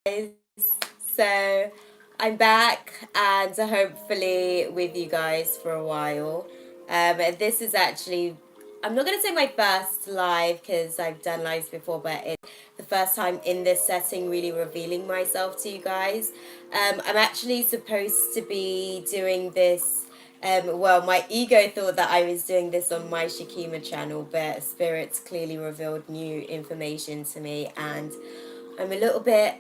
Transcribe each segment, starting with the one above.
Guys, so I'm back and hopefully with you guys for a while. This is actually, I'm not gonna say my first live because I've done lives before, but it's the first time in this setting really revealing myself to you guys. I'm actually supposed to be doing this. Well, my ego thought that I was doing this on my Shakima channel, but spirits clearly revealed new information to me, and I'm a little bit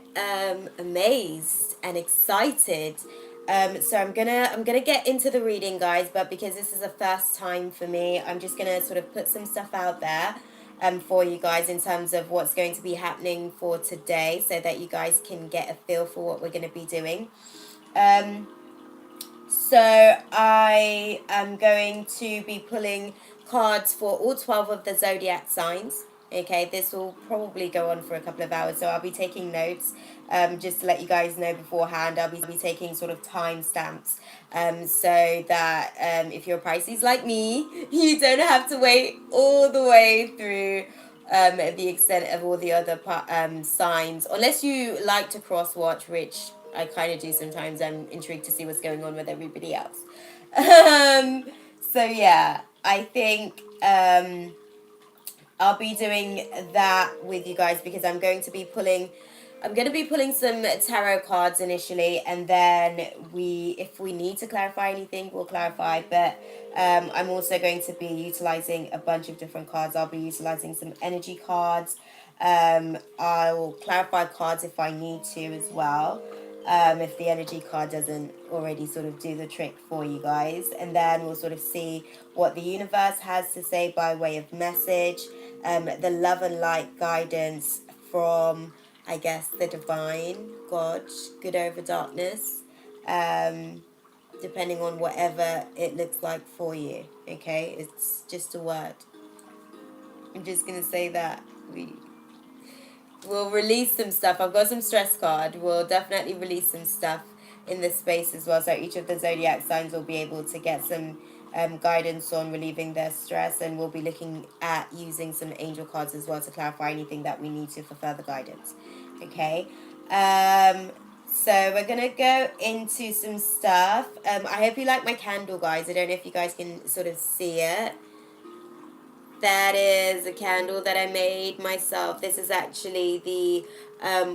amazed and excited. So I'm gonna get into the reading, guys. But because this is the first time for me, I'm just gonna sort of put some stuff out there for you guys in terms of what's going to be happening for today, so that you guys can get a feel for what we're gonna be doing. Um, so I am going to be pulling cards for all 12 of the zodiac signs. Okay, this will probably go on for a couple of hours, so I'll be taking notes. Just to let you guys know beforehand, I'll be taking sort of timestamps, so that if you're Pisces like me, you don't have to wait all the way through the extent of all the other signs, unless you like to cross watch, which I kind of do sometimes. I'm intrigued to see what's going on with everybody else. Um, so yeah, I think I'll be doing that with you guys because I'm going to be pulling. I'm going to be pulling some tarot cards initially, and then if we need to clarify anything, we'll clarify. But I'm also going to be utilizing a bunch of different cards. I'll be utilizing some energy cards. I'll clarify cards if I need to as well. If the energy card doesn't already sort of do the trick for you guys. And then we'll sort of see what the universe has to say by way of message, the love and light guidance from, I guess, the divine, God, good over darkness, depending on whatever it looks like for you, okay? It's just a word. I'm just going to say that. We'll release some stuff. I've got some stress card. We'll definitely release some stuff in this space as well. So each of the zodiac signs will be able to get some guidance on relieving their stress. And we'll be looking at using some angel cards as well to clarify anything that we need to for further guidance. Okay. So we're going to go into some stuff. I hope you like my candle, guys. I don't know if you guys can sort of see it. That is a candle that I made myself. This is actually the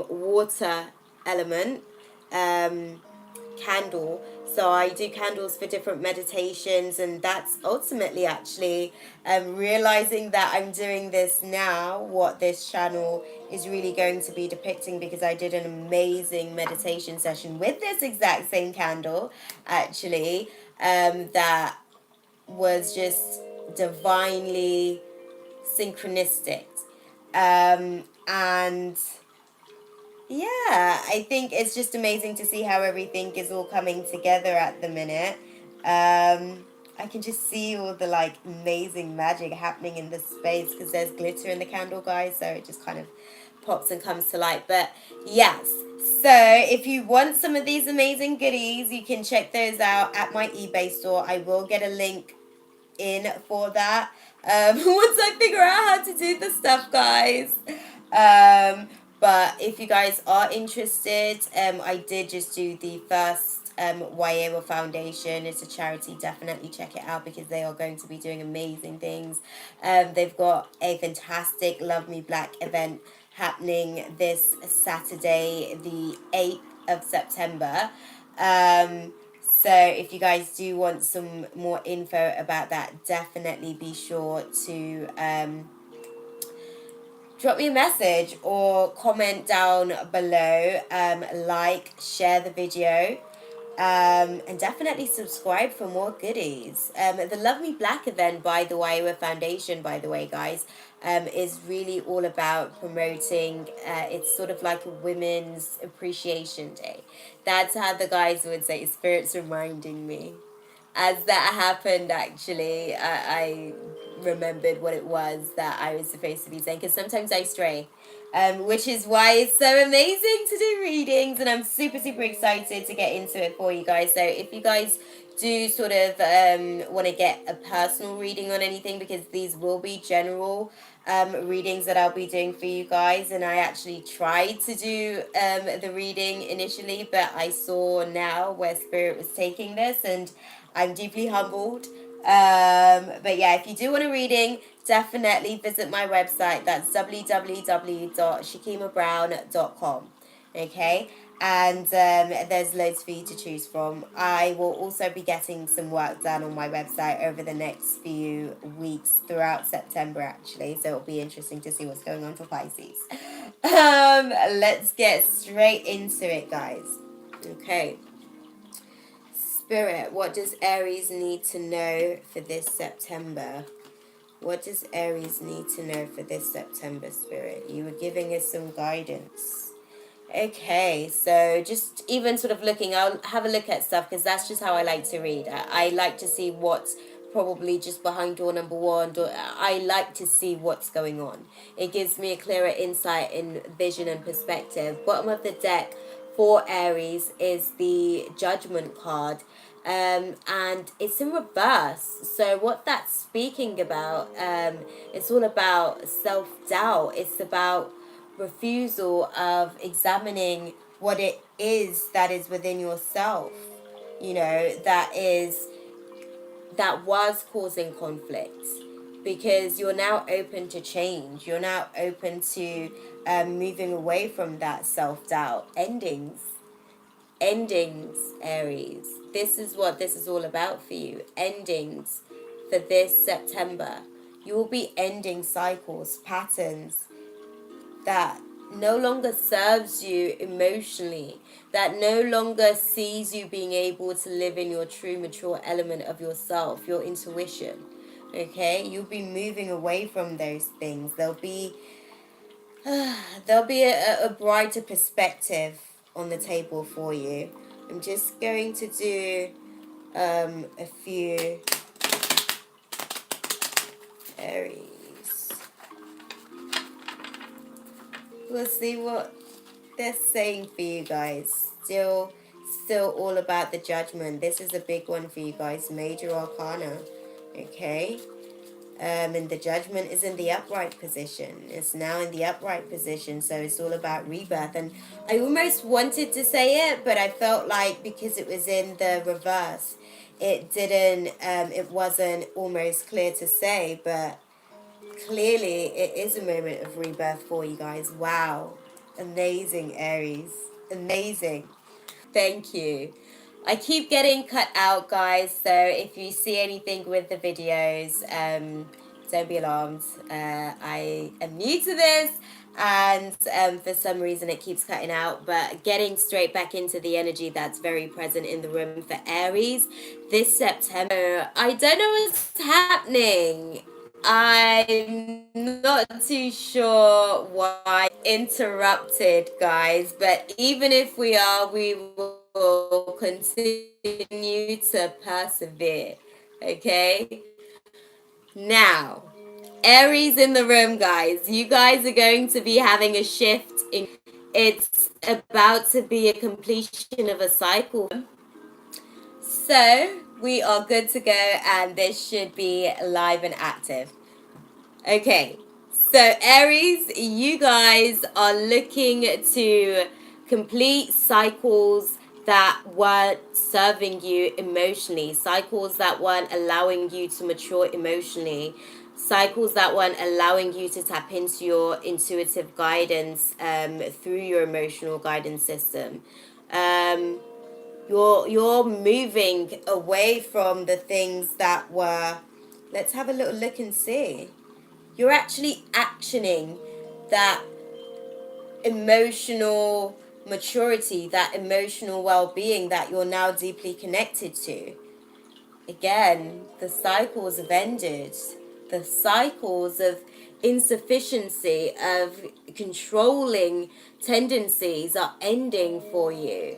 water element candle. So I do candles for different meditations, and that's ultimately actually realizing that I'm doing this now, what this channel is really going to be depicting, because I did an amazing meditation session with this exact same candle, actually, that was just divinely synchronistic. And yeah, I think it's just amazing to see how everything is all coming together at the minute. I can just see all the like amazing magic happening in this space because there's glitter in the candle, guys, so it just kind of pops and comes to light. But yes, so if you want some of these amazing goodies, you can check those out at my eBay store. I will get a link in for that once I figure out how to do the stuff, guys. But if you guys are interested, I did just do the first YA Foundation. It's a charity. Definitely check it out because they are going to be doing amazing things. They've got a fantastic Love Me Black event happening this Saturday, the 8th of September. So if you guys do want some more info about that, definitely be sure to drop me a message or comment down below. Like, share the video, and definitely subscribe for more goodies. The Love Me Black event, by the way, with Foundation, by the way, guys, is really all about promoting, it's sort of like a Women's Appreciation Day. That's how the guys would say, Spirit's reminding me. As that happened, actually, I remembered what it was that I was supposed to be saying, because sometimes I stray. Which is why it's so amazing to do readings, and I'm super excited to get into it for you guys. So if you guys do sort of want to get a personal reading on anything, because these will be general readings that I'll be doing for you guys. And I actually tried to do the reading initially, but I saw now where Spirit was taking this, and I'm deeply humbled. But yeah, if you do want a reading, definitely visit my website. That's www.shakimabrown.com. Okay, and there's loads for you to choose from. I will also be getting some work done on my website over the next few weeks throughout September, actually, so it'll be interesting to see what's going on for Pisces. Let's get straight into it, guys. Okay, Spirit, what does Aries need to know for this September? What does Aries need to know for this September, Spirit? You were giving us some guidance. Okay, so just even sort of looking, I'll have a look at stuff, because that's just how I like to read. I like to see what's probably just behind door number one. I like to see what's going on. It gives me a clearer insight in vision and perspective. Bottom of the deck for Aries is the Judgment card. And it's in reverse. So what that's speaking about, it's all about self-doubt. It's about refusal of examining what it is that is within yourself, that was causing conflict, because you're now open to change. You're now open to moving away from that self-doubt. Endings, Aries. This is what this is all about for you. Endings for this September. You will be ending cycles, patterns that no longer serves you emotionally, that no longer sees you being able to live in your true mature element of yourself, your intuition. Okay, you'll be moving away from those things. There'll be a brighter perspective on the table for you. I'm just going to do a few Aries. We'll see what they're saying for you guys. Still all about the Judgment. This is a big one for you guys. Major Arcana. Okay. And the Judgment is in the upright position. It's now in the upright position, so it's all about rebirth. And I almost wanted to say it, but I felt like because it was in the reverse, it wasn't almost clear to say, but clearly it is a moment of rebirth for you guys. Wow. Amazing, Aries. Amazing. Thank you. I keep getting cut out, guys, so if you see anything with the videos, don't be alarmed. I am new to this, and for some reason it keeps cutting out, but getting straight back into the energy that's very present in the room for Aries this September. I don't know what's happening. I'm not too sure why interrupted, guys, but even if we are, we will continue to persevere. Okay? Now, Aries in the room, guys. You guys are going to be having a shift in. It's about to be a completion of a cycle. So, we are good to go, and this should be live and active. Okay, so Aries, you guys are looking to complete cycles that weren't serving you emotionally, cycles that weren't allowing you to mature emotionally, cycles that weren't allowing you to tap into your intuitive guidance through your emotional guidance system. You're moving away from the things that were. Let's have a little look and see. You're actually actioning that emotional maturity, that emotional well-being that you're now deeply connected to. Again, the cycles have ended. The cycles of insufficiency, of controlling tendencies are ending for you.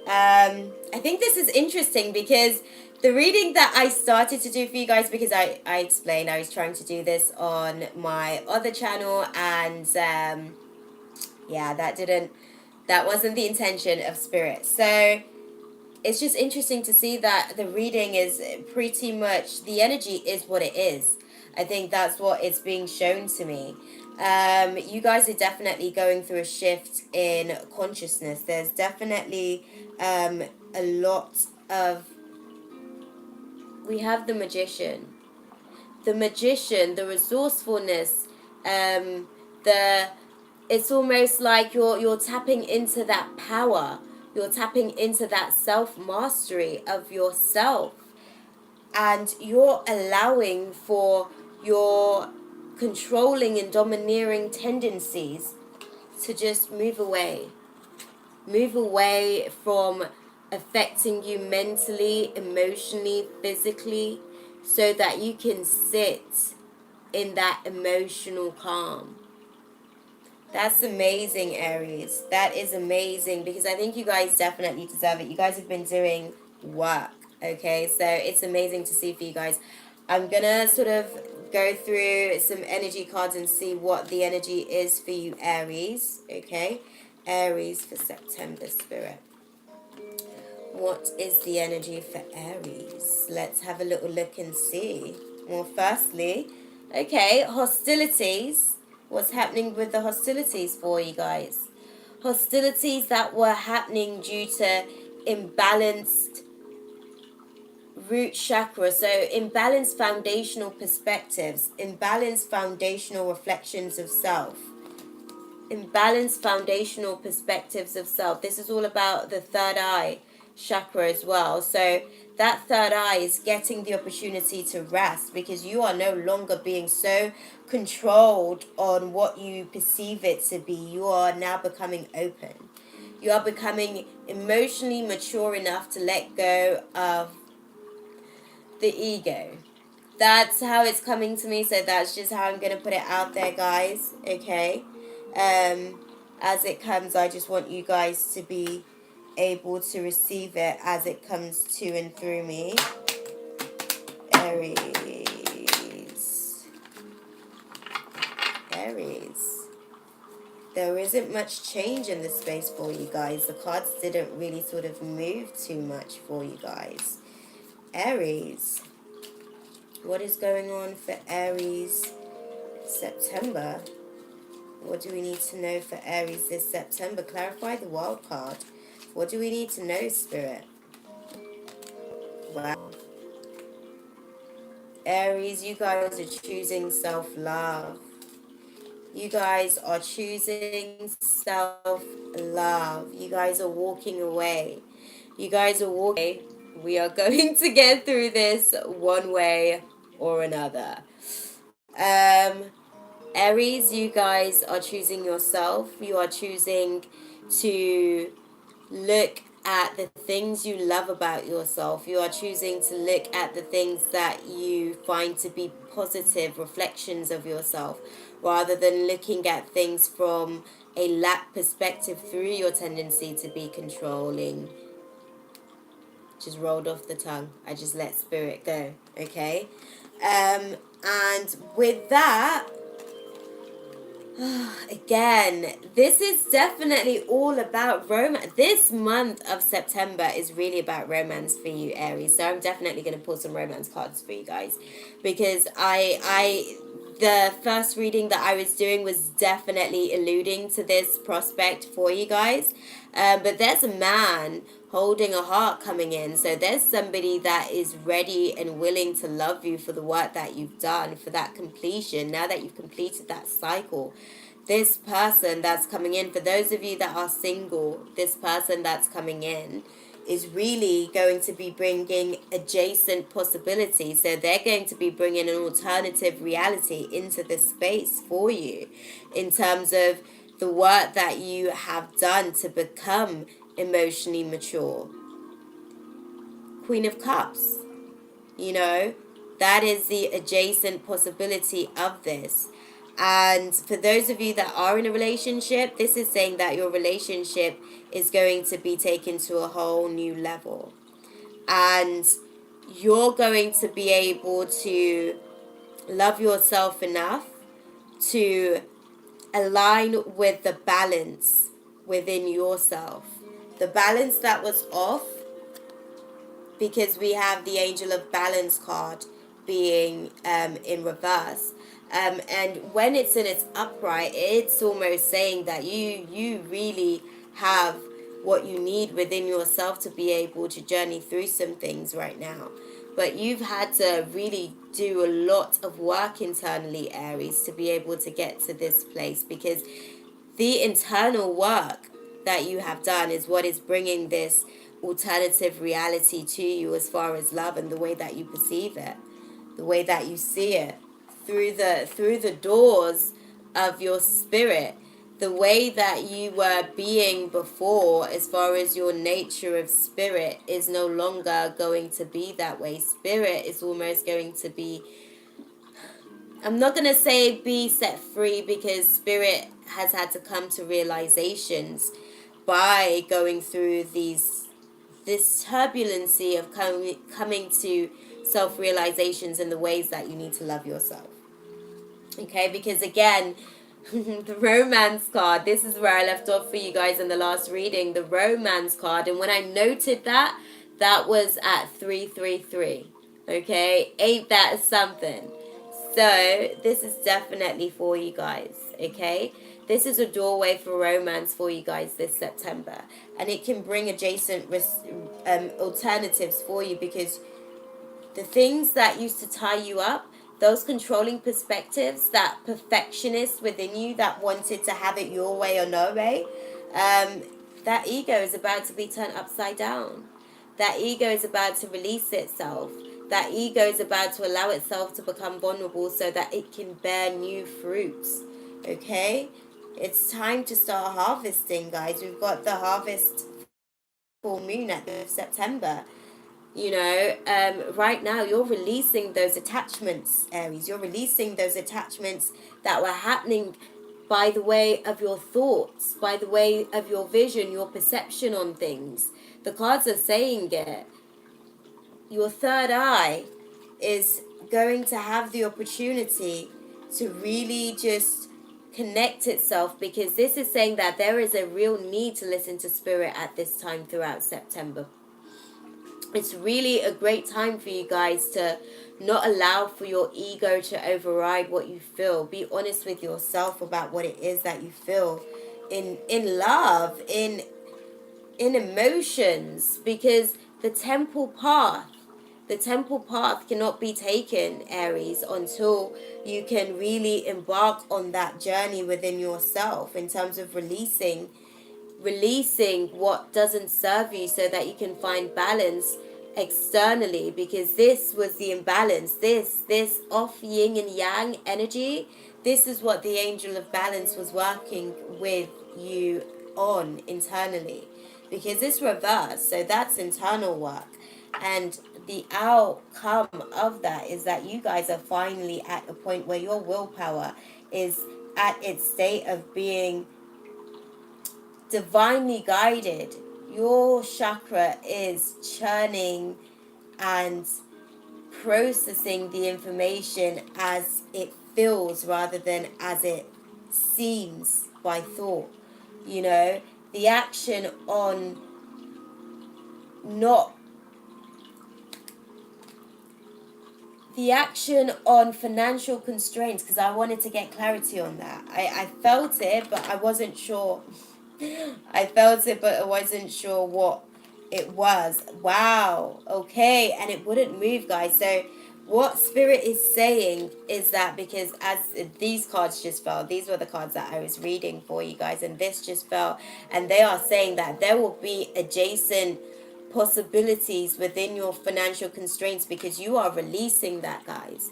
I think this is interesting because the reading that I started to do for you guys, because I explained I was trying to do this on my other channel, and yeah, that wasn't the intention of Spirit. So it's just interesting to see that the reading is pretty much, the energy is what it is. I think that's what it's being shown to me. You guys are definitely going through a shift in consciousness. There's definitely a lot of, we have the magician. The magician, the resourcefulness, the, it's almost like you're tapping into that power. You're tapping into that self-mastery of yourself. And you're allowing for your controlling and domineering tendencies to just move away. Move away from affecting you mentally, emotionally, physically, so that you can sit in that emotional calm. That's amazing, Aries. That is amazing, because I think you guys definitely deserve it. You guys have been doing work, okay? So it's amazing to see for you guys. I'm going to sort of go through some energy cards and see what the energy is for you, Aries, okay? Aries for September, Spirit. What is the energy for Aries? Let's have a little look and see. Well, firstly, okay, hostilities. What's happening with the hostilities for you guys? Hostilities that were happening due to imbalanced root chakra. So imbalanced foundational perspectives, imbalanced foundational reflections of self, imbalanced foundational perspectives of self. This is all about the third eye chakra as well. So that third eye is getting the opportunity to rest, because you are no longer being so controlled on what you perceive it to be. You are now becoming open. You are becoming emotionally mature enough to let go of the ego. That's how it's coming to me. So that's just how I'm going to put it out there, guys. Okay. As it comes, I just want you guys to be able to receive it as it comes to and through me. Aries. Aries. There isn't much change in the space for you guys. The cards didn't really sort of move too much for you guys. Aries. What is going on for Aries September? What do we need to know for Aries this September? Clarify the wild card. What do we need to know, Spirit? Wow. Aries, you guys are choosing self-love. You guys are choosing self-love. You guys are walking away. You guys are walking away. We are going to get through this one way or another. Aries, you guys are choosing yourself. You are choosing to look at the things you love about yourself. You are choosing to look at the things that you find to be positive reflections of yourself, rather than looking at things from a lack perspective through your tendency to be controlling. Just rolled off the tongue. I just let spirit go, okay? And with that, again, this is definitely all about romance. This month of September is really about romance for you, Aries. So I'm definitely going to pull some romance cards for you guys, because the first reading that I was doing was definitely alluding to this prospect for you guys. But there's a man holding a heart coming in. So there's somebody that is ready and willing to love you for the work that you've done, for that completion. Now that you've completed that cycle, this person that's coming in, for those of you that are single, this person that's coming in is really going to be bringing adjacent possibilities. So they're going to be bringing an alternative reality into this space for you, in terms of the work that you have done to become emotionally mature. Queen of Cups, you know, that is the adjacent possibility of this. And for those of you that are in a relationship, this is saying that your relationship is going to be taken to a whole new level. And you're going to be able to love yourself enough to align with the balance within yourself. The balance that was off, because we have the Angel of Balance card being in reverse. And when it's in its upright, it's almost saying that you really have what you need within yourself to be able to journey through some things right now. But you've had to really do a lot of work internally, Aries, to be able to get to this place, because the internal work that you have done is what is bringing this alternative reality to you as far as love and the way that you perceive it, the way that you see it through the doors of your spirit. The way that you were being before, as far as your nature of spirit, is no longer going to be that way. Spirit is almost going to be, I'm not going to say be set free, because spirit has had to come to realizations by going through this turbulency of coming to self-realizations in the ways that you need to love yourself. Okay, because again, the romance card, this is where I left off for you guys in the last reading, the romance card. And when I noted that, that was at 333. Okay, ain't that something? So this is definitely for you guys. Okay, this is a doorway for romance for you guys this September, and it can bring adjacent alternatives for you, because the things that used to tie you up, those controlling perspectives, that perfectionist within you that wanted to have it your way or no way, that ego is about to be turned upside down. That ego is about to release itself. That ego is about to allow itself to become vulnerable so that it can bear new fruits. Okay? It's time to start harvesting, guys. We've got the harvest full moon at the end of September. You know, right now you're releasing those attachments, Aries. You're releasing those attachments that were happening by the way of your thoughts, by the way of your vision, your perception on things. The cards are saying it. Your third eye is going to have the opportunity to really just connect itself, because this is saying that there is a real need to listen to spirit at this time throughout September. It's really a great time for you guys to not allow for your ego to override what you feel. Be honest with yourself about what it is that you feel in love, in emotions, because the temple path cannot be taken, Aries, until you can really embark on that journey within yourself in terms of releasing what doesn't serve you, so that you can find balance externally, because this was the imbalance, this off yin and yang energy. This is what the Angel of Balance was working with you on internally, because it's reversed. So that's internal work, and the outcome of that is that you guys are finally at a point where your willpower is at its state of being divinely guided. Your chakra is churning and processing the information as it feels rather than as it seems by thought. You know, the action on not the action on financial constraints, because I wanted to get clarity on that. I felt it, but I wasn't sure. I felt it, but I wasn't sure what it was. Wow. Okay. And it wouldn't move, guys. So what Spirit is saying is that, because as these cards just fell, these were the cards that I was reading for you guys, and this just fell, and they are saying that there will be adjacent possibilities within your financial constraints, because you are releasing that, guys.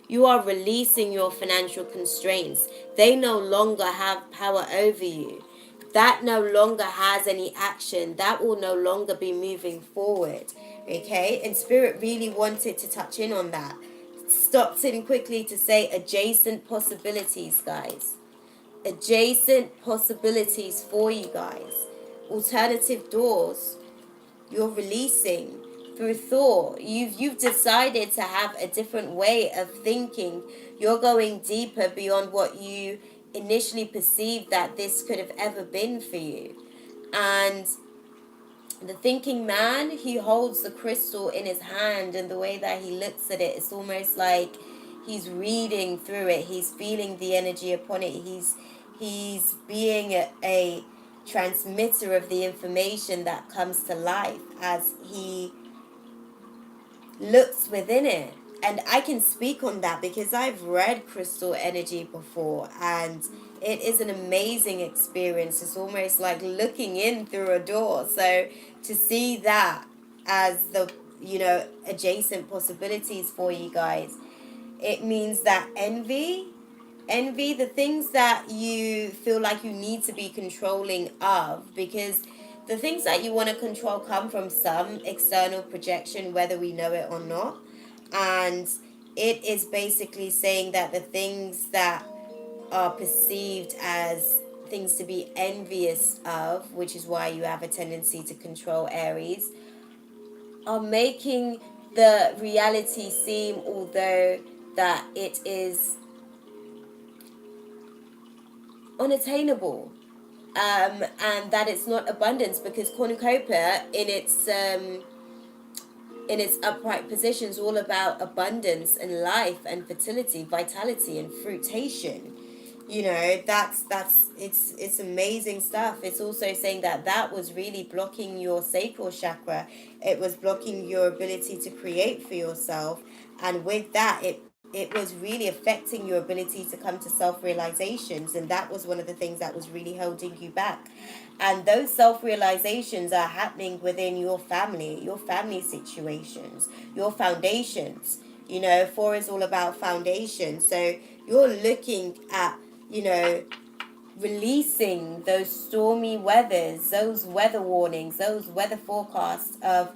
You are releasing your financial constraints. They no longer have power over you. That no longer has any action. That will no longer be moving forward. Okay? And Spirit really wanted to touch in on that. Stopped in quickly to say adjacent possibilities, guys. Adjacent possibilities for you guys. Alternative doors. You're releasing through thought. You've decided to have a different way of thinking. You're going deeper beyond what you initially perceived that this could have ever been for you. And The thinking man, he holds the crystal in his hand, and the way that he looks at it, it's almost like he's reading through it. He's feeling the energy upon it. He's being a transmitter of the information that comes to life as he looks within it. And I can speak on that because I've read crystal energy before, and it is an amazing experience. It's almost like looking in through a door. So to see that as the, adjacent possibilities for you guys, it means that envy, the things that you feel like you need to be controlling of, because the things that you want to control come from some external projection, whether we know it or not. And it is basically saying that the things that are perceived as things to be envious of, which is why you have a tendency to control Aries, are making the reality seem, although that it is unattainable, and that it's not abundance, because cornucopia in its upright position is all about abundance and life and fertility, vitality and fruitation. That's it's amazing stuff. It's also saying that that was really blocking your sacral chakra. It was blocking your ability to create for yourself, and with that, it was really affecting your ability to come to self-realizations, and that was one of the things that was really holding you back. And those self-realizations are happening within your family situations, your foundations. 4 is all about foundation. So you're looking at, releasing those stormy weathers, those weather warnings, those weather forecasts of,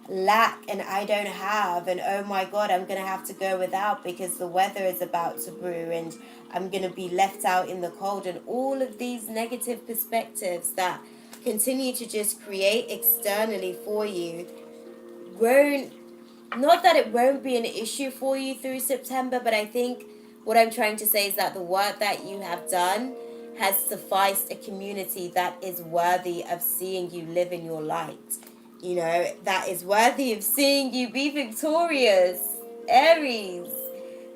lack and I don't have, and oh my God, I'm going to have to go without because the weather is about to brew and I'm going to be left out in the cold, and all of these negative perspectives that continue to just create externally for you won't, not that it won't be an issue for you through September, but I think what I'm trying to say is that the work that you have done has sufficed a community that is worthy of seeing you live in your light. That is worthy of seeing you be victorious. Aries.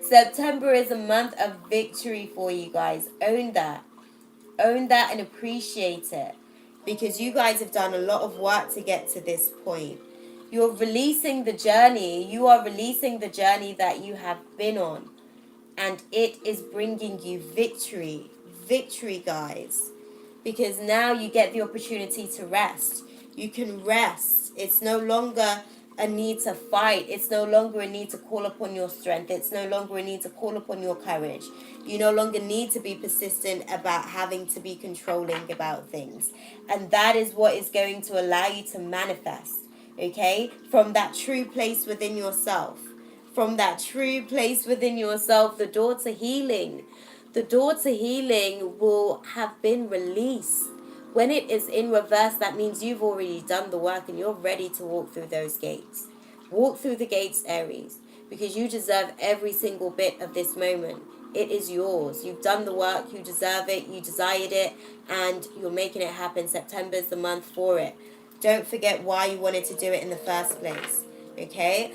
September is a month of victory for you guys. Own that. Own that and appreciate it. Because you guys have done a lot of work to get to this point. You're releasing the journey. You are releasing the journey that you have been on. And it is bringing you victory. Victory, guys. Because now you get the opportunity to rest. You can rest. It's no longer a need to fight. It's no longer a need to call upon your strength. It's no longer a need to call upon your courage. You no longer need to be persistent about having to be controlling about things. And that is what is going to allow you to manifest, okay? From that true place within yourself. From that true place within yourself, the door to healing. The door to healing will have been released. When it is in reverse, that means you've already done the work and you're ready to walk through those gates. Walk through the gates, Aries, because you deserve every single bit of this moment. It is yours. You've done the work. You deserve it. You desired it, and you're making it happen. September is the month for it. Don't forget why you wanted to do it in the first place. Okay?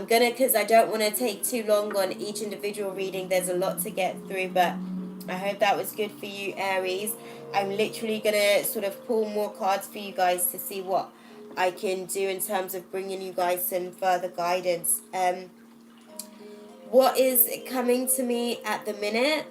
Because I don't want to take too long on each individual reading. There's a lot to get through, but I hope that was good for you, Aries. I'm literally going to sort of pull more cards for you guys to see what I can do in terms of bringing you guys some further guidance. What is coming to me at the minute?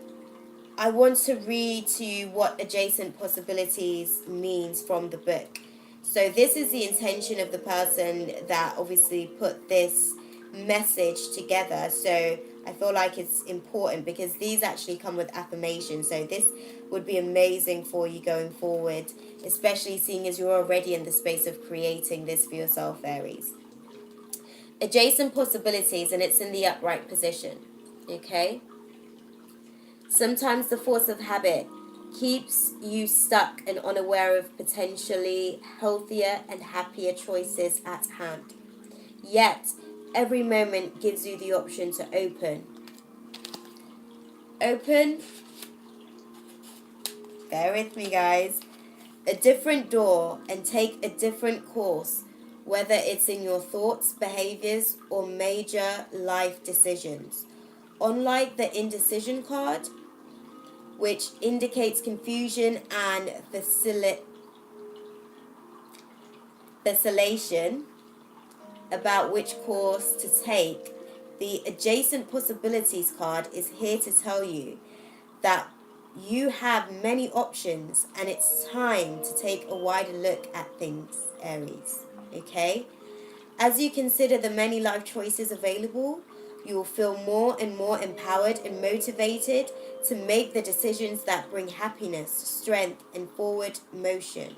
I want to read to you what adjacent possibilities means from the book. So this is the intention of the person that obviously put this message together. So I feel like it's important because these actually come with affirmations. So this would be amazing for you going forward, especially seeing as you're already in the space of creating this for yourself, Aries. Adjacent possibilities, and it's in the upright position. Okay? Sometimes the force of habit keeps you stuck and unaware of potentially healthier and happier choices at hand. Yet, every moment gives you the option to open. Open. Bear with me, guys. a different door and take a different course, whether it's in your thoughts, behaviors, or major life decisions. Unlike the indecision card, which indicates confusion and vacillation about which course to take, the adjacent possibilities card is here to tell you that you have many options and it's time to take a wider look at things, Aries. Okay? As you consider the many life choices available, you will feel more and more empowered and motivated to make the decisions that bring happiness, strength, and forward motion.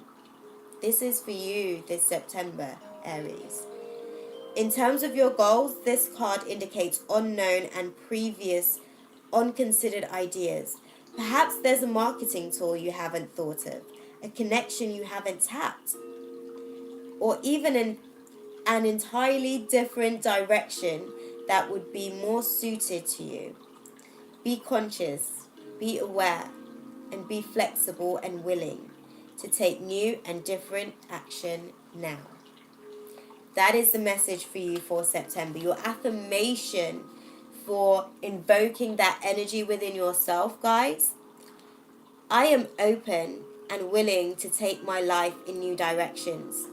This is for you this September, Aries. In terms of your goals, this card indicates unknown and previous unconsidered ideas. Perhaps there's a marketing tool you haven't thought of, a connection you haven't tapped, or even an entirely different direction that would be more suited to you. Be conscious, be aware, and be flexible and willing to take new and different action now. That is the message for you for September. Your affirmation for invoking that energy within yourself, guys. I am open and willing to take my life in new directions.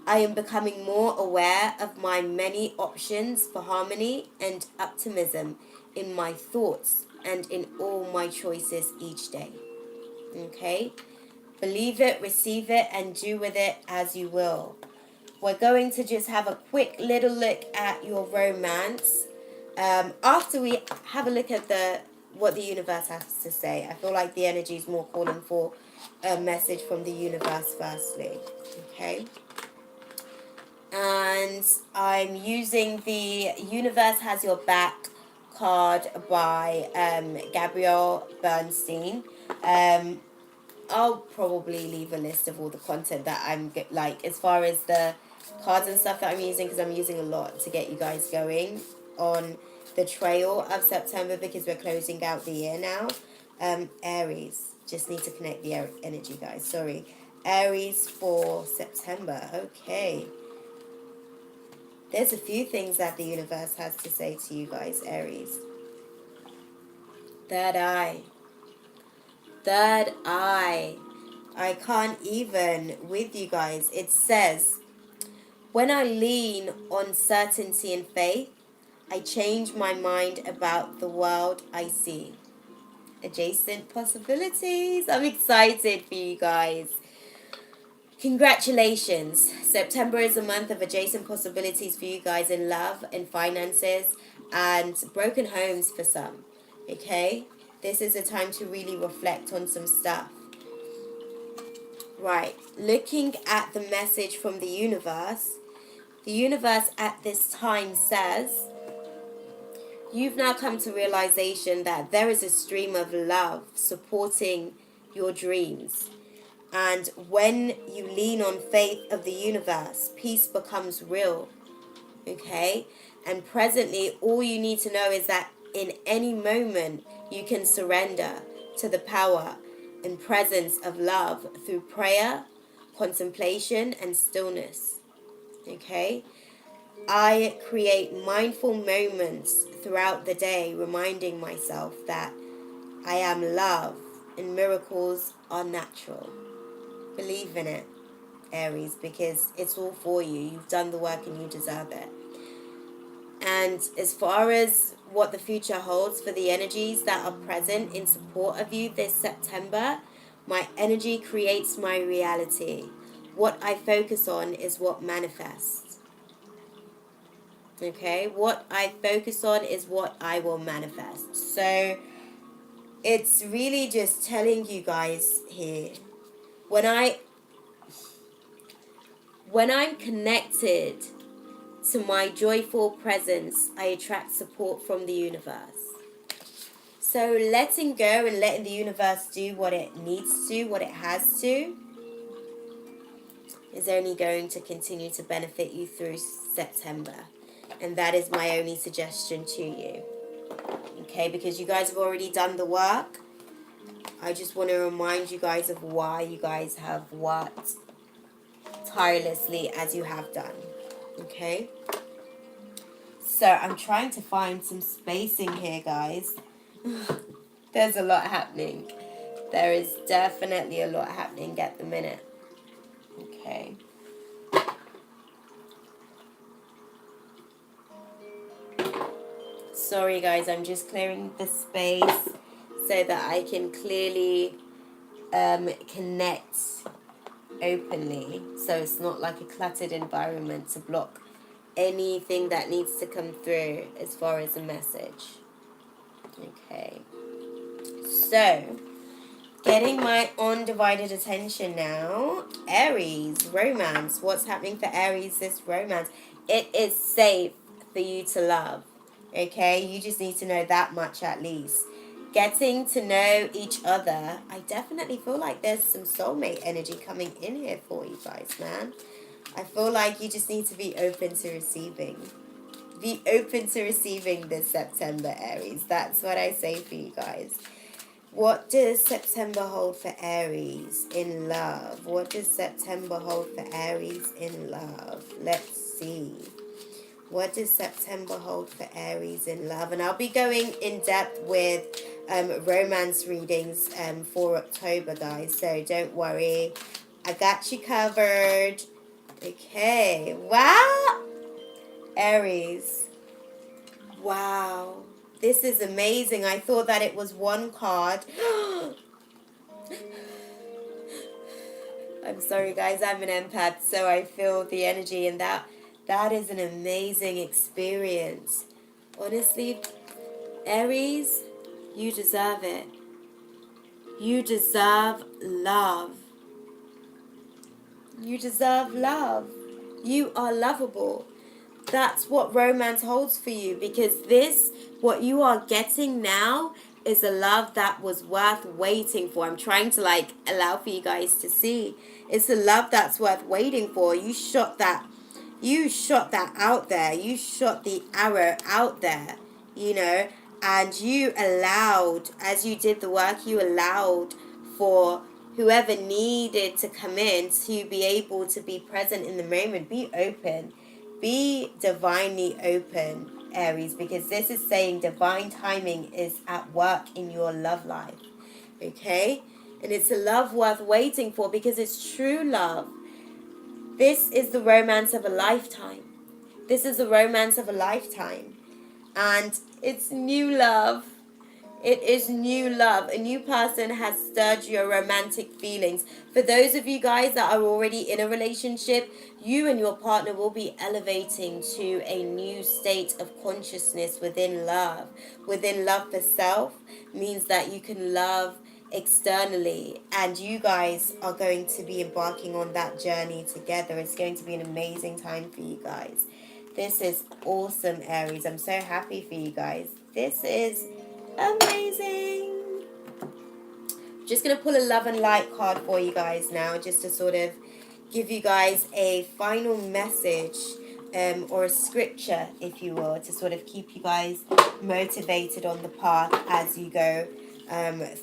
I am becoming more aware of my many options for harmony and optimism in my thoughts and in all my choices each day. Okay? Believe it, receive it, and do with it as you will. We're going to just have a quick little look at your romance. After we have a look at what the universe has to say, I feel like the energy is more calling for a message from the universe firstly. Okay? And I'm using the Universe Has Your Back card by Gabrielle Bernstein. I'll probably leave a list of all the content that I'm like, as far as the cards and stuff that I'm using, because I'm using a lot to get you guys going on the trail of September, because we're closing out the year now. Aries, just need to connect the energy, guys. Sorry. Aries for September. Okay. There's a few things that the universe has to say to you guys, Aries. Third eye. Third eye. I can't even with you guys. It says, when I lean on certainty and faith, I change my mind about the world I see. Adjacent possibilities. I'm excited for you guys. Congratulations. September is a month of adjacent possibilities for you guys in love and finances and broken homes for some. Okay? This is a time to really reflect on some stuff. Right. Looking at the message from the universe at this time says, you've now come to realization that there is a stream of love supporting your dreams. And when you lean on faith of the universe, peace becomes real. Okay? And presently, all you need to know is that in any moment, you can surrender to the power and presence of love through prayer, contemplation, and stillness. Okay? I create mindful moments throughout the day, reminding myself that I am love and miracles are natural. Believe in it, Aries, because it's all for you. You've done the work and you deserve it. And as far as what the future holds for the energies that are present in support of you this September, my energy creates my reality. What I focus on is what manifests. Okay? What I focus on is what I will manifest. So it's really just telling you guys here, when I'm connected to my joyful presence, I attract support from the universe. So letting go and letting the universe do what it needs to, what it has to, is only going to continue to benefit you through September. And that is my only suggestion to you. Okay, because you guys have already done the work. I just want to remind you guys of why you guys have worked tirelessly as you have done. Okay? So I'm trying to find some spacing here, guys. There's a lot happening. There is definitely a lot happening at the minute. Okay. Sorry, guys. I'm just clearing the space so that I can clearly connect openly. So it's not like a cluttered environment to block anything that needs to come through as far as a message. Okay. So, getting my undivided attention now. Aries, romance. What's happening for Aries this romance? It is safe for you to love. Okay? You just need to know that much at least. Getting to know each other. I definitely feel like there's some soulmate energy coming in here for you guys, man. I feel like you just need to be open to receiving. Be open to receiving this September, Aries. That's what I say for you guys. What does September hold for Aries in love? What does September hold for Aries in love? Let's see. What does September hold for Aries in love? And I'll be going in depth with romance readings for October, guys. So don't worry. I got you covered. Okay. Wow. Aries. Wow. This is amazing. I thought that it was one card. I'm sorry, guys. I'm an empath, so I feel the energy, and that is an amazing experience. Honestly, Aries, you deserve it. You deserve love. You deserve love. You are lovable. That's what romance holds for you, because what you are getting now is a love that was worth waiting for. I'm trying to allow for you guys to see. It's a love that's worth waiting for. You shot that out there. You shot the arrow out there, and you allowed, as you did the work, you allowed for whoever needed to come in to be able to be present in the moment. Be open. Be divinely open, Aries, because this is saying divine timing is at work in your love life. Okay? And it's a love worth waiting for because it's true love. This is the romance of a lifetime. This is the romance of a lifetime. And it's new love. It is new love. A new person has stirred your romantic feelings. For those of you guys that are already in a relationship, you and your partner will be elevating to a new state of consciousness within love. Within love for self means that you can love externally, and you guys are going to be embarking on that journey together. It's going to be an amazing time for you guys. This is awesome, Aries. I'm so happy for you guys. This is amazing. Just going to pull a love and light card for you guys now, just to sort of give you guys a final message or a scripture, if you will, to sort of keep you guys motivated on the path as you go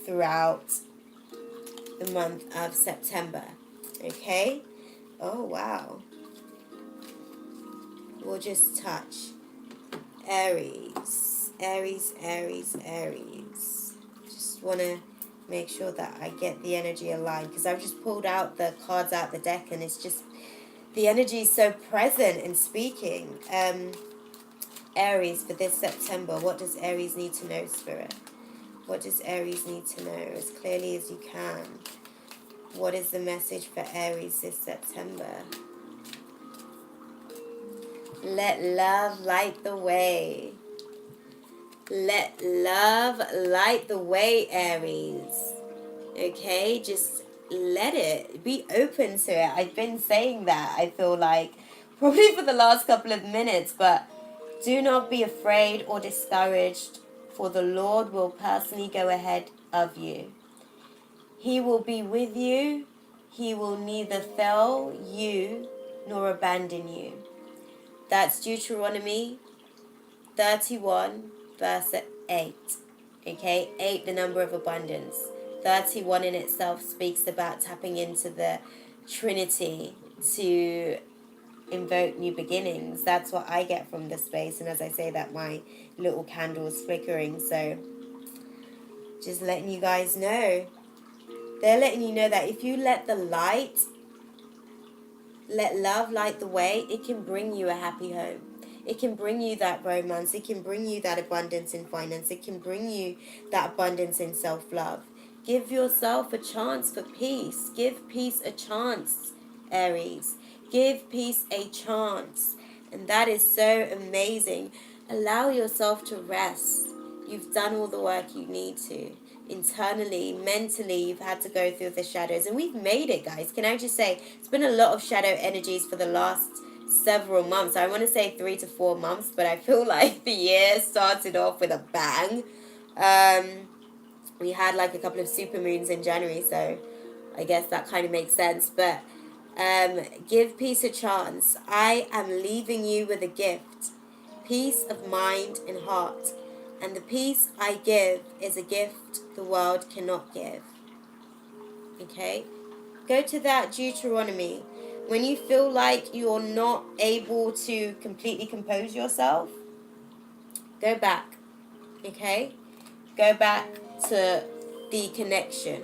throughout the month of September. Okay? Oh, wow. We'll just touch Aries. Aries, Aries, Aries. Just want to make sure that I get the energy aligned, because I've just pulled out the cards out the deck and it's just, the energy is so present and speaking. Aries, for this September, what does Aries need to know, Spirit? What does Aries need to know as clearly as you can? What is the message for Aries this September? Let love light the way. Let love light the way, Aries. Okay, just let it. Be open to it. I've been saying that, I feel like, probably for the last couple of minutes, but do not be afraid or discouraged, for the Lord will personally go ahead of you. He will be with you. He will neither fail you nor abandon you. That's Deuteronomy 31, verse 8. Okay, 8, the number of abundance. 31 in itself speaks about tapping into the Trinity to invoke new beginnings. That's what I get from the space. And as I say that, my little candle is flickering. So just letting you guys know. They're letting you know that if you let the light, let love light the way, it can bring you a happy home. It can bring you that romance. It can bring you that abundance in finance. It can bring you that abundance in self-love. Give yourself a chance for peace. Give peace a chance, Aries. Give peace a chance. And that is so amazing. Allow yourself to rest. You've done all the work you need to. Internally, mentally, you've had to go through the shadows. And we've made it, guys. Can I just say, it's been a lot of shadow energies for the last several months. I want to say 3 to 4 months, but I feel like the year started off with a bang. We had like a couple of super moons in January, so I guess that kind of makes sense. But give peace a chance. I am leaving you with a gift. Peace of mind and heart. And the peace I give is a gift the world cannot give. Okay? Go to that Deuteronomy. When you feel like you're not able to completely compose yourself, go back. Okay? Go back to the connection.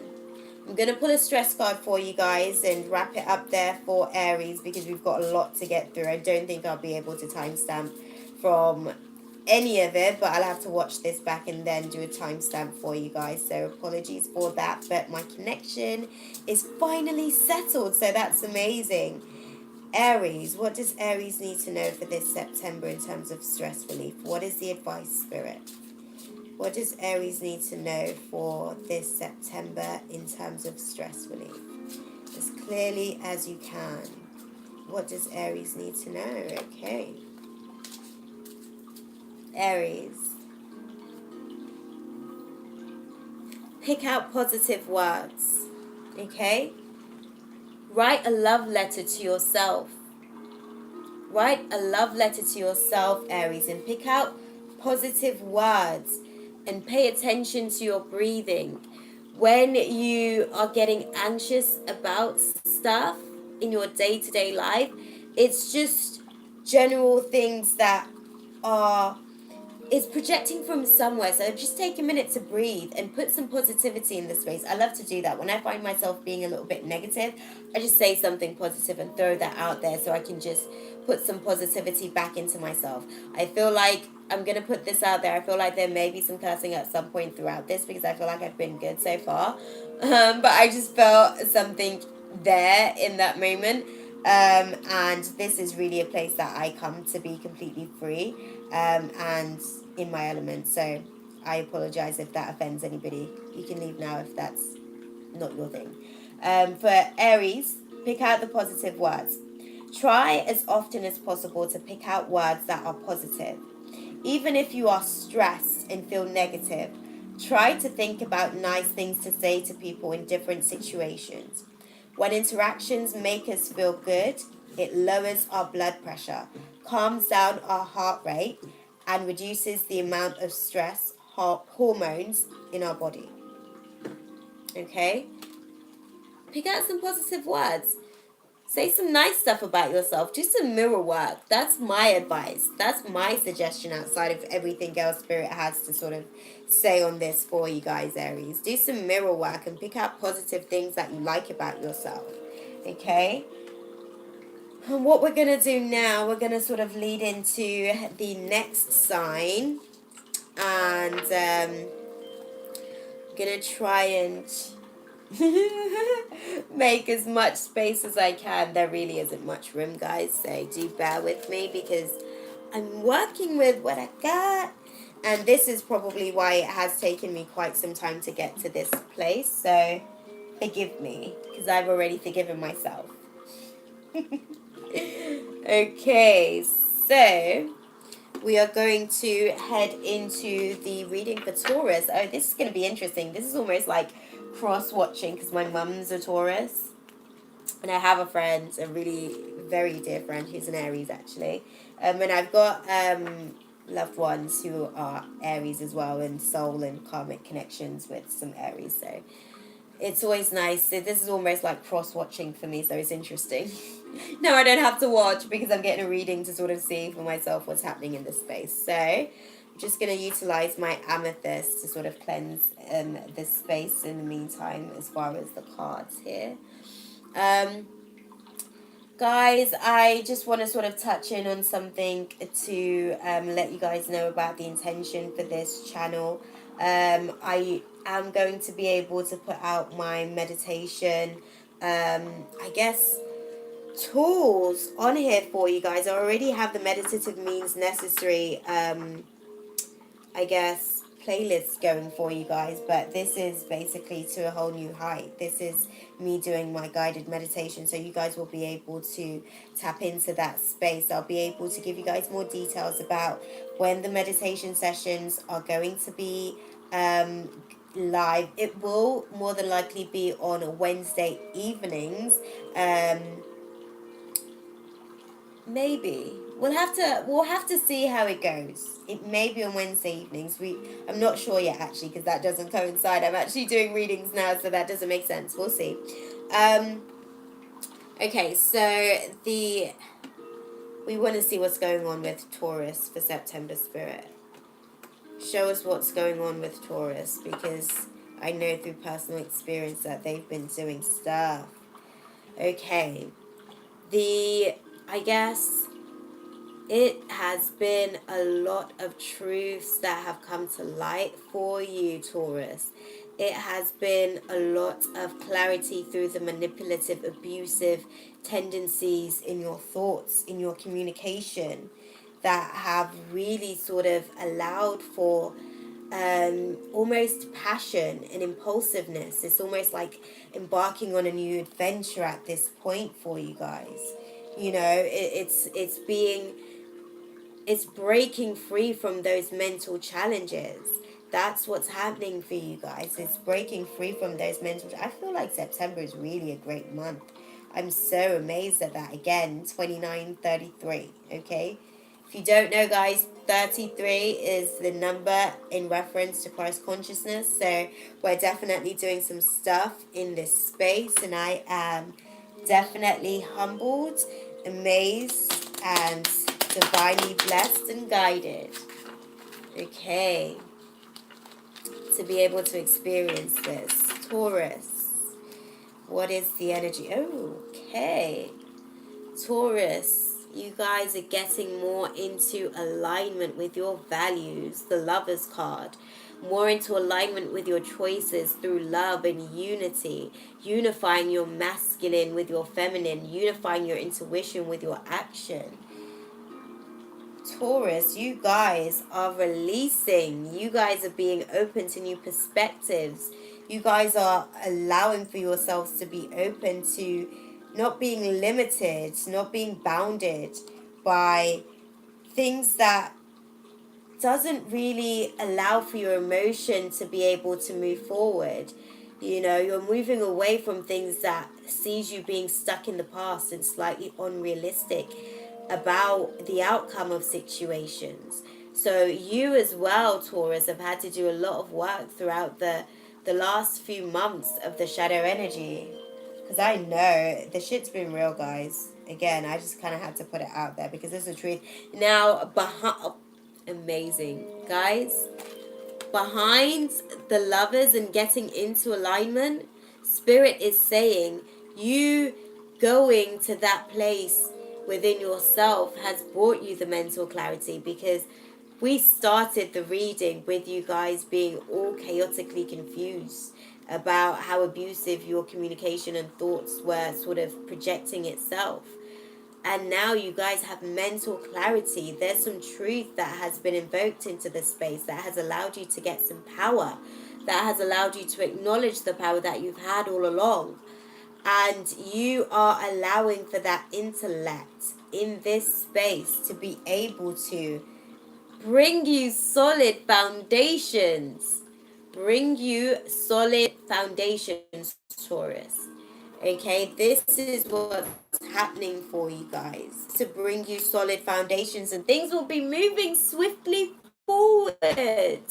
I'm going to pull a stress card for you guys and wrap it up there for Aries because we've got a lot to get through. I don't think I'll be able to timestamp from any of it, but I'll have to watch this back and then do a timestamp for you guys. So apologies for that, but my connection is finally settled, so that's amazing. Aries, what does Aries need to know for this September in terms of stress relief? What is the advice, Spirit? What does Aries need to know for this September in terms of stress relief? As clearly as you can. What does Aries need to know? Okay. Aries. Pick out positive words. Okay? Write a love letter to yourself. Write a love letter to yourself, Aries, and pick out positive words. And pay attention to your breathing. When you are getting anxious about stuff in your day-to-day life, it's just general things that is projecting from somewhere. So just take a minute to breathe and put some positivity in the space. I love to do that. When I find myself being a little bit negative, I just say something positive and throw that out there so I can just put some positivity back into myself. I feel like I'm going to put this out there. I feel like there may be some cursing at some point throughout this because I feel like I've been good so far. But I just felt something there in that moment. And this is really a place that I come to be completely free and in my element. So I apologize if that offends anybody. You can leave now if that's not your thing. For Aries, pick out the positive words. Try as often as possible to pick out words that are positive. Even if you are stressed and feel negative, try to think about nice things to say to people in different situations. When interactions make us feel good, it lowers our blood pressure, calms down our heart rate, and reduces the amount of stress hormones in our body. Okay? Pick out some positive words. Say some nice stuff about yourself. Do some mirror work. That's my advice. That's my suggestion outside of everything else Spirit has to sort of say on this for you guys, Aries. Do some mirror work and pick out positive things that you like about yourself. Okay? And what we're going to do now, we're going to sort of lead into the next sign. And I'm going to try and make as much space as I can. There really isn't much room, guys, so do bear with me because I'm working with what I got, and this is probably why it has taken me quite some time to get to this place, so forgive me because I've already forgiven myself. Okay, so we are going to head into the reading for Taurus. Oh, this is going to be interesting. This is almost like cross-watching because my mum's a Taurus. And I have a friend, a really very dear friend, who's an Aries, actually. And I've got loved ones who are Aries as well, and soul and karmic connections with some Aries. So It's always nice. This is almost like cross-watching for me, so it's interesting. No, I don't have to watch because I'm getting a reading to sort of see for myself what's happening in this space. So I'm just going to utilize my amethyst to sort of cleanse this space in the meantime as far as the cards here. Guys, I just want to sort of touch in on something to let you guys know about the intention for this channel. I am going to be able to put out my meditation, I guess, tools on here for you guys. I already have the meditative means necessary, I guess, playlist going for you guys, but this is basically to a whole new height. This is me doing my guided meditation, so you guys will be able to tap into that space. I'll be able to give you guys more details about when the meditation sessions are going to be live. It will more than likely be on Wednesday evenings. Maybe we'll have to see how it goes. It may be on Wednesday evenings. I'm not sure yet actually, because that doesn't coincide. I'm actually doing readings now, so that doesn't make sense. We'll see. Okay, so we want to see what's going on with Taurus for September, Spirit. Show us what's going on with Taurus, because I know through personal experience that they've been doing stuff. Okay. I guess it has been a lot of truths that have come to light for you, Taurus. It has been a lot of clarity through the manipulative, abusive tendencies in your thoughts, in your communication, that have really sort of allowed for almost passion and impulsiveness. It's almost like embarking on a new adventure at this point for you guys. You know, it's breaking free from those mental challenges. That's what's happening for you guys. It's breaking free from those mental. I feel like September is really a great month. I'm so amazed at that. Again, 2933. Okay. If you don't know, guys, 33 is the number in reference to Christ consciousness. So we're definitely doing some stuff in this space, and I am definitely humbled, amazed, and divinely blessed and guided. Okay. To be able to experience this. Taurus. What is the energy? Oh, okay. Taurus, you guys are getting more into alignment with your values, the Lover's card. More into alignment with your choices through love and unity. Unifying your masculine with your feminine. Unifying your intuition with your action. Taurus, you guys are releasing. You guys are being open to new perspectives. You guys are allowing for yourselves to be open to not being limited, not being bounded by things that doesn't really allow for your emotion to be able to move forward. You know, you're moving away from things that sees you being stuck in the past and slightly unrealistic about the outcome of situations. So you as well, Taurus, have had to do a lot of work throughout the last few months of the shadow energy. Because I know the shit's been real, guys. Again, I just kind of had to put it out there because it's the truth. Now, amazing. Guys, behind the Lovers and getting into alignment, Spirit is saying you going to that place within yourself has brought you the mental clarity, because we started the reading with you guys being all chaotically confused about how abusive your communication and thoughts were sort of projecting itself. And now you guys have mental clarity. There's some truth that has been invoked into the space that has allowed you to get some power, that has allowed you to acknowledge the power that you've had all along. And you are allowing for that intellect in this space to be able to bring you solid foundations. Bring you solid foundations, Taurus. Okay, this is what's happening for you guys, to bring you solid foundations, and things will be moving swiftly forward.